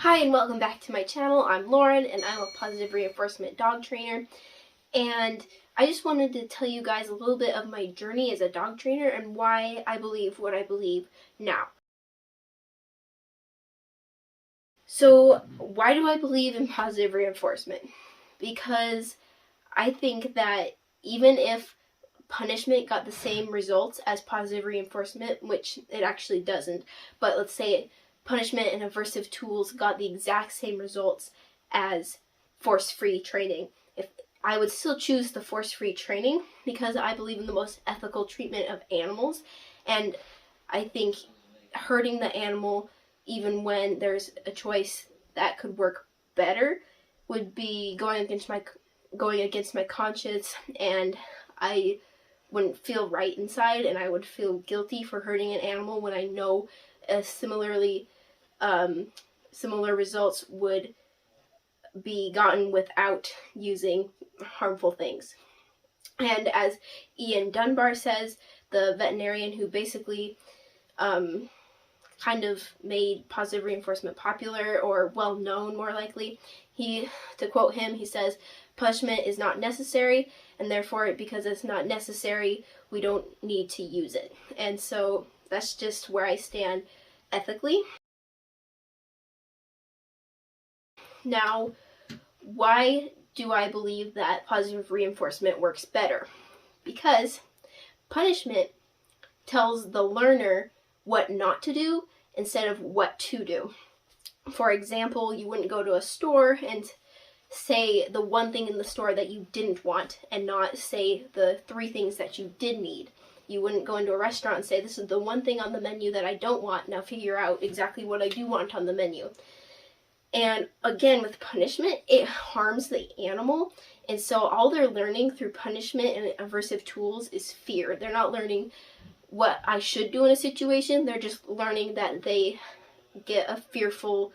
Hi and welcome back to my channel. I'm Lauren and I'm a positive reinforcement dog trainer, and I just wanted to tell you guys a little bit of my journey as a dog trainer and why I believe what I believe now. So why do I believe in positive reinforcement? Because I think that even if punishment got the same results as positive reinforcement, which it actually doesn't, but let's say punishment and aversive tools got the exact same results as force-free training, if I would still choose the force-free training because I believe in the most ethical treatment of animals, and I think hurting the animal even when there's a choice that could work better would be going against my conscience, and I wouldn't feel right inside, and I would feel guilty for hurting an animal when I know similar results would be gotten without using harmful things. And as Ian Dunbar says, the veterinarian who basically kind of made positive reinforcement popular or well known, more likely, to quote him, he says, "Punishment is not necessary, and therefore because it's not necessary, we don't need to use it." And so that's just where I stand ethically. Now, why do I believe that positive reinforcement works better? Because punishment tells the learner what not to do instead of what to do. For example, you wouldn't go to a store and say the one thing in the store that you didn't want and not say the 3 things that you did need. You wouldn't go into a restaurant and say, this is the one thing on the menu that I don't want, now figure out exactly what I do want on the menu. And again, with punishment, it harms the animal, and so all they're learning through punishment and aversive tools is fear. They're not learning what I should do in a situation, they're just learning that they get a fearful,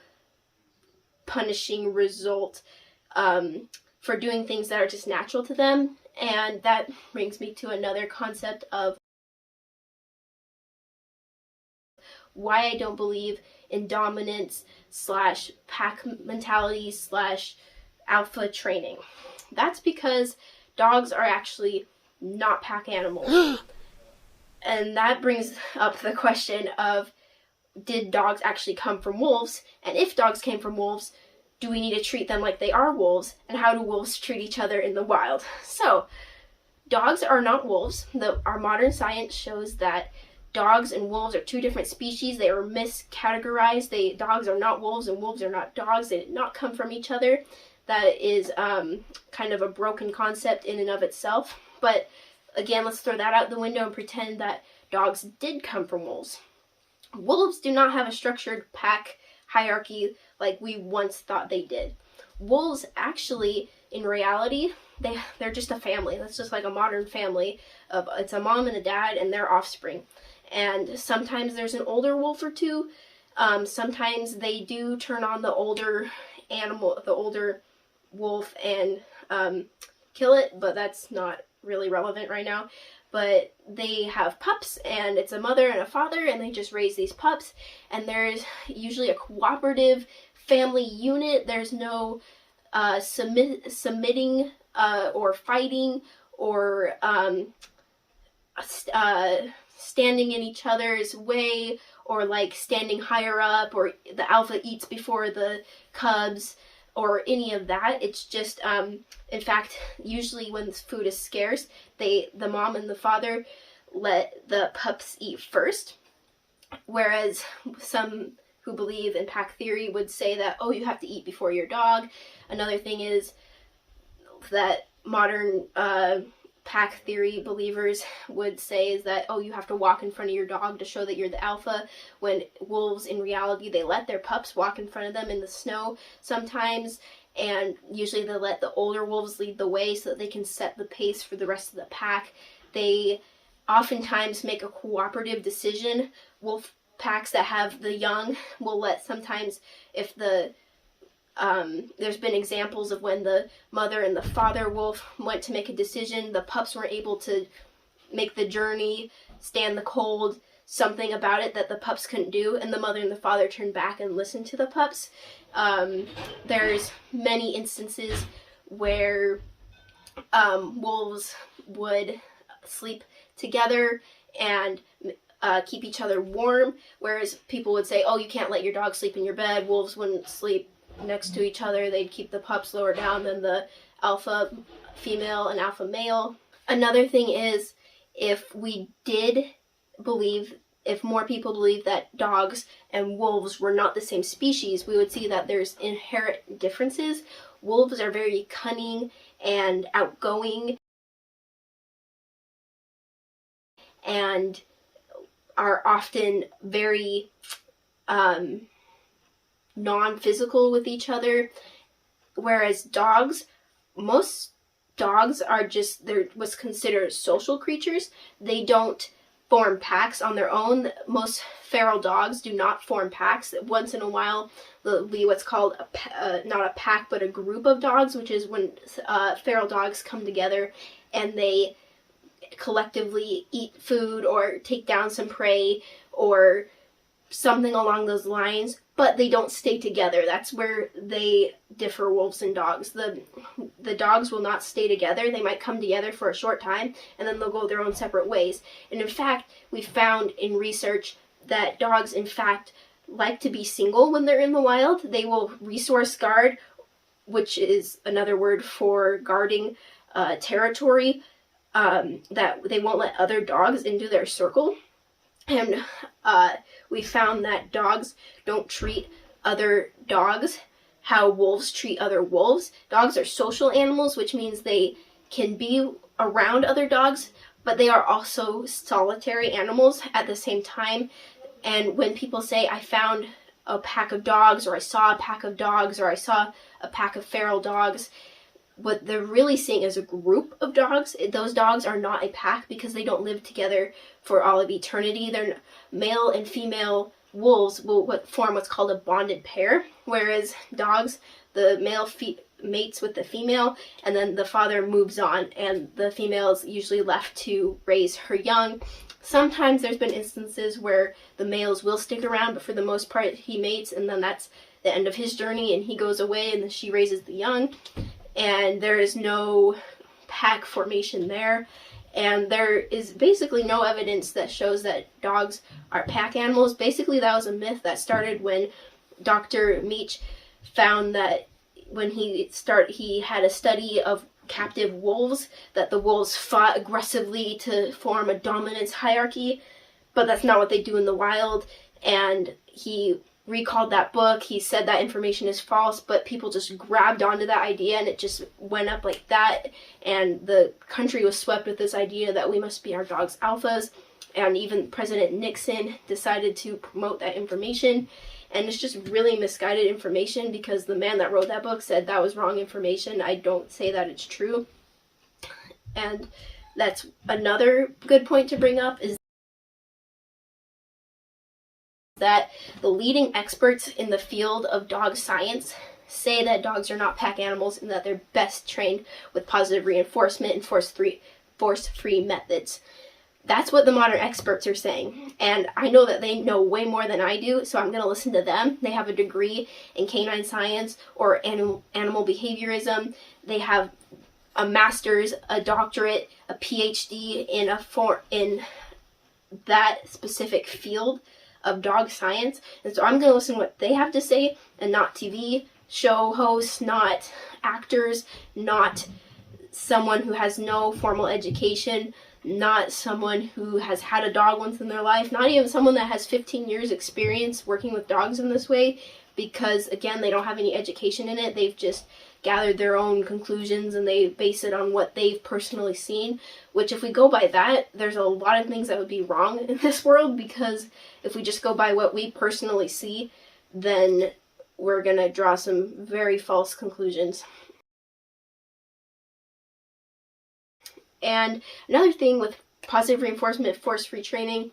punishing result for doing things that are just natural to them. And that brings me to another concept of why I don't believe in dominance / pack mentality / alpha training. That's because dogs are actually not pack animals. And that brings up the question of, did dogs actually come from wolves? And if dogs came from wolves, do we need to treat them like they are wolves? And how do wolves treat each other in the wild? So, dogs are not wolves. Our modern science shows that dogs and wolves are 2 different species. They are miscategorized. Dogs are not wolves and wolves are not dogs. They did not come from each other. That is kind of a broken concept in and of itself. But again, let's throw that out the window and pretend that dogs did come from wolves. Wolves do not have a structured pack hierarchy like we once thought they did. Wolves actually, in reality, they're just a family. That's just like a modern family. It's a mom and a dad and their offspring. And sometimes there's an older wolf or 2. Sometimes they do turn on the older wolf and kill it, but that's not really relevant right now. But they have pups, and it's a mother and a father, and they just raise these pups, and there's usually a cooperative family unit. There's no submitting or fighting or standing in each other's way, or like standing higher up, or the alpha eats before the cubs, or any of that. It's just, in fact, usually when food is scarce, the mom and the father let the pups eat first, whereas some who believe in pack theory would say that, oh, you have to eat before your dog. Another thing is that modern pack theory believers would say is that, oh, you have to walk in front of your dog to show that you're the alpha, when wolves, in reality, they let their pups walk in front of them in the snow sometimes, and usually they let the older wolves lead the way so that they can set the pace for the rest of the pack. They oftentimes make a cooperative decision. Wolf packs that have the young will let sometimes, if there's been examples of when the mother and the father wolf went to make a decision, the pups weren't able to make the journey, stand the cold, something about it that the pups couldn't do, and the mother and the father turned back and listened to the pups. There's many instances where wolves would sleep together and keep each other warm, whereas people would say, oh, you can't let your dog sleep in your bed. Wolves wouldn't sleep next to each other. They'd keep the pups lower down than the alpha female and alpha male. Another thing is, if more people believe that dogs and wolves were not the same species, we would see that there's inherent differences. Wolves are very cunning and outgoing and are often very non-physical with each other, whereas most dogs are they're what's considered social creatures. They don't form packs on their own. Most feral dogs do not form packs. Once in a while, there'll be what's called not a pack, but a group of dogs, which is when feral dogs come together and they collectively eat food or take down some prey or something along those lines, but they don't stay together. That's where they differ, wolves and dogs. The dogs will not stay together. They might come together for a short time and then they'll go their own separate ways. And in fact, we found in research that dogs in fact like to be single when they're in the wild. They will resource guard, which is another word for guarding territory, that they won't let other dogs into their circle. And we found that dogs don't treat other dogs how wolves treat other wolves. Dogs are social animals, which means they can be around other dogs, but they are also solitary animals at the same time. And when people say, I found a pack of dogs, or I saw a pack of dogs, or I saw a pack of feral dogs, what they're really seeing is a group of dogs. Those dogs are not a pack because they don't live together for all of eternity. They're male and female wolves will form what's called a bonded pair, whereas dogs, the male mates with the female, and then the father moves on, and the female is usually left to raise her young. Sometimes there's been instances where the males will stick around, but for the most part he mates, and then that's the end of his journey, and he goes away, and then she raises the young. And there is no pack formation there, and there is basically no evidence that shows that dogs are pack animals. Basically, that was a myth that started when Dr. Meach found that when he had a study of captive wolves, that the wolves fought aggressively to form a dominance hierarchy, but that's not what they do in the wild, and he recalled that book. He said that information is false, but people just grabbed onto that idea and it just went up like that, and the country was swept with this idea that we must be our dogs' alphas, and even President Nixon decided to promote that information. And it's just really misguided information because the man that wrote that book said that was wrong information. I don't say that it's true. And that's another good point to bring up, is that the leading experts in the field of dog science say that dogs are not pack animals and that they're best trained with positive reinforcement and force-free methods. That's what the modern experts are saying. And I know that they know way more than I do, so I'm going to listen to them. They have a degree in canine science or animal behaviorism. They have a master's, a doctorate, a PhD in that specific field of dog science. And so I'm going to listen to what they have to say, and not TV show hosts, not actors, not someone who has no formal education, not someone who has had a dog once in their life, not even someone that has 15 years experience working with dogs in this way, because again, they don't have any education in it. They've just gathered their own conclusions and they base it on what they've personally seen, which if we go by that, there's a lot of things that would be wrong in this world, because if we just go by what we personally see, then we're going to draw some very false conclusions. And another thing with positive reinforcement force-free training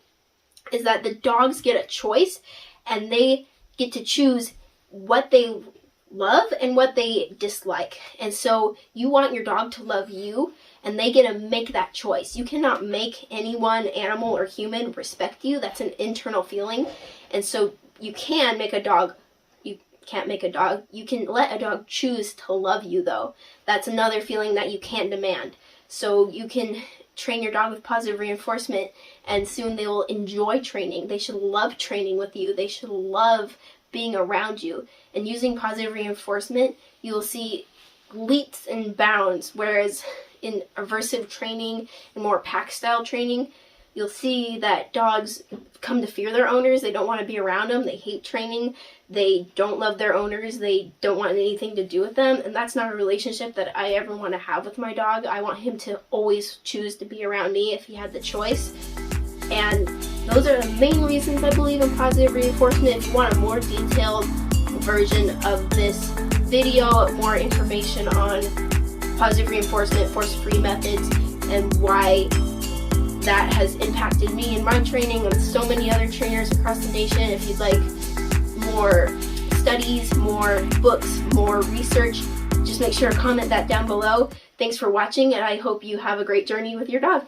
is that the dogs get a choice, and they get to choose what they love and what they dislike. And so you want your dog to love you, and they get to make that choice. You cannot make anyone, animal or human, respect you. That's an internal feeling. And so you can make a dog, can't make a dog. You can let a dog choose to love you, though. That's another feeling that you can't demand. So you can train your dog with positive reinforcement, and soon they will enjoy training. They should love training with you. They should love being around you. And using positive reinforcement, you will see leaps and bounds, whereas in aversive training and more pack style training, you'll see that dogs come to fear their owners. They don't want to be around them. They hate training. They don't love their owners. They don't want anything to do with them. And that's not a relationship that I ever want to have with my dog. I want him to always choose to be around me if he had the choice. And those are the main reasons I believe in positive reinforcement. If you want a more detailed version of this video, more information on positive reinforcement, force-free methods, and why that has impacted me in my training and so many other trainers across the nation. If you'd like more studies, more books, more research, just make sure to comment that down below. Thanks for watching, and I hope you have a great journey with your dog.